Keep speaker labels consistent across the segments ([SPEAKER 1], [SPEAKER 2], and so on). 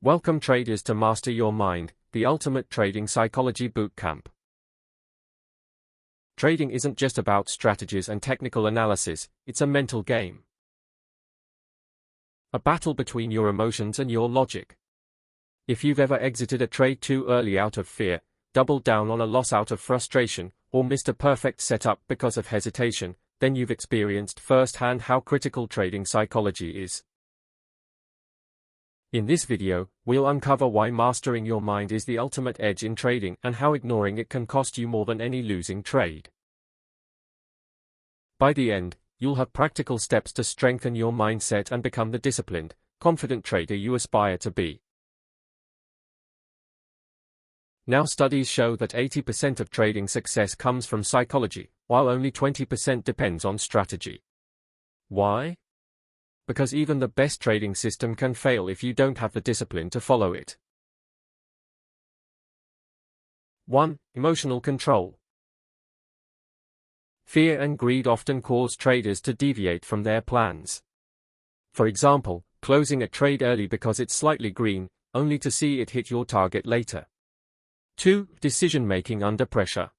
[SPEAKER 1] Welcome traders to Master Your Mind, the ultimate trading psychology bootcamp. Trading isn't just about strategies and technical analysis, it's a mental game. A battle between your emotions and your logic. If you've ever exited a trade too early out of fear, doubled down on a loss out of frustration, or missed a perfect setup because of hesitation, then you've experienced firsthand how critical trading psychology is. In this video, we'll uncover why mastering your mind is the ultimate edge in trading and how ignoring it can cost you more than any losing trade. By the end, you'll have practical steps to strengthen your mindset and become the disciplined, confident trader you aspire to be. Now, studies show that 80% of trading success comes from psychology, while only 20% depends on strategy. Why? Because even the best trading system can fail if you don't have the discipline to follow it. 1. Emotional control. Fear and greed often cause traders to deviate from their plans. For example, closing a trade early because it's slightly green, only to see it hit your target later. 2. Decision-making under pressure.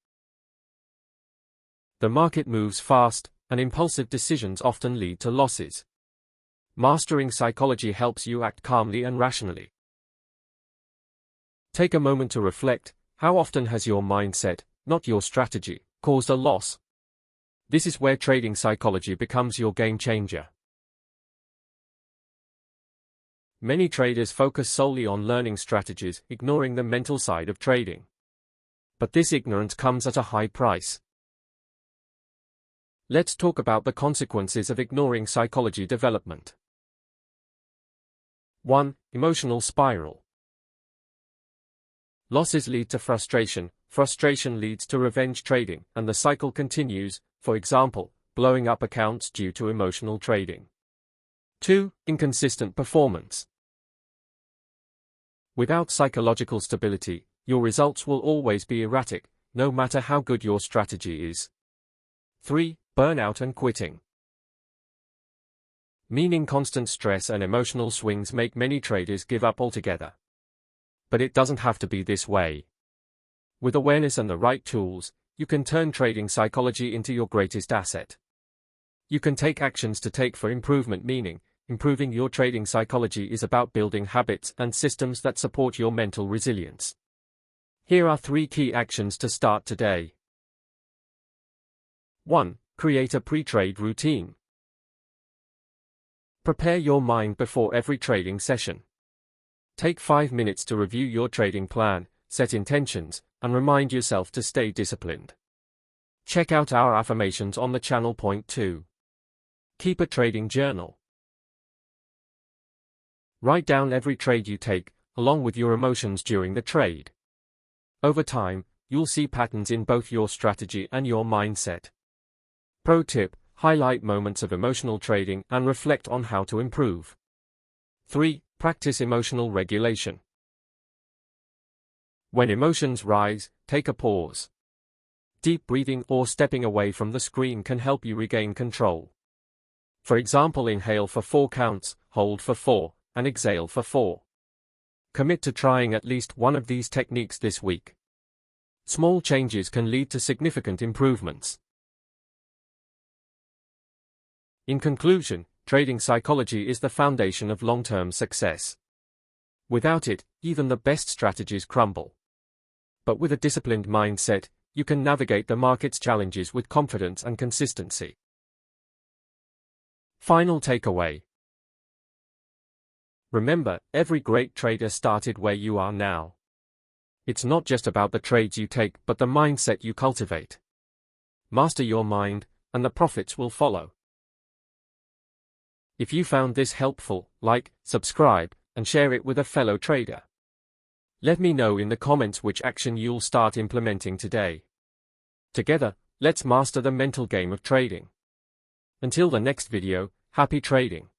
[SPEAKER 1] The market moves fast, and impulsive decisions often lead to losses. Mastering psychology helps you act calmly and rationally. Take a moment to reflect. How often has your mindset, not your strategy, caused a loss? This is where trading psychology becomes your game changer. Many traders focus solely on learning strategies, ignoring the mental side of trading. But this ignorance comes at a high price. Let's talk about the consequences of ignoring psychology development. 1. Emotional spiral. Losses lead to frustration, frustration leads to revenge trading, and the cycle continues, for example, blowing up accounts due to emotional trading. 2. Inconsistent performance. Without psychological stability, your results will always be erratic, no matter how good your strategy is. 3. Burnout and quitting. Meaning constant stress and emotional swings make many traders give up altogether. But it doesn't have to be this way. With awareness and the right tools, you can turn trading psychology into your greatest asset. You can take actions to take for improvement, meaning, improving your trading psychology is about building habits and systems that support your mental resilience. Here are 3 key actions to start today. 1. Create a pre-trade routine. Prepare your mind before every trading session. Take 5 minutes to review your trading plan, set intentions, and remind yourself to stay disciplined. Check out our affirmations on the channel. Point 2. Keep a trading journal. Write down every trade you take, along with your emotions during the trade. Over time, you'll see patterns in both your strategy and your mindset. Pro tip: highlight moments of emotional trading and reflect on how to improve. 3. Practice emotional regulation. When emotions rise, take a pause. Deep breathing or stepping away from the screen can help you regain control. For example, inhale for 4 counts, hold for 4, and exhale for 4. Commit to trying at least one of these techniques this week. Small changes can lead to significant improvements. In conclusion, trading psychology is the foundation of long-term success. Without it, even the best strategies crumble. But with a disciplined mindset, you can navigate the market's challenges with confidence and consistency. Final takeaway. Remember, every great trader started where you are now. It's not just about the trades you take, but the mindset you cultivate. Master your mind, and the profits will follow. If you found this helpful, like, subscribe, and share it with a fellow trader. Let me know in the comments which action you'll start implementing today. Together, let's master the mental game of trading. Until the next video, happy trading.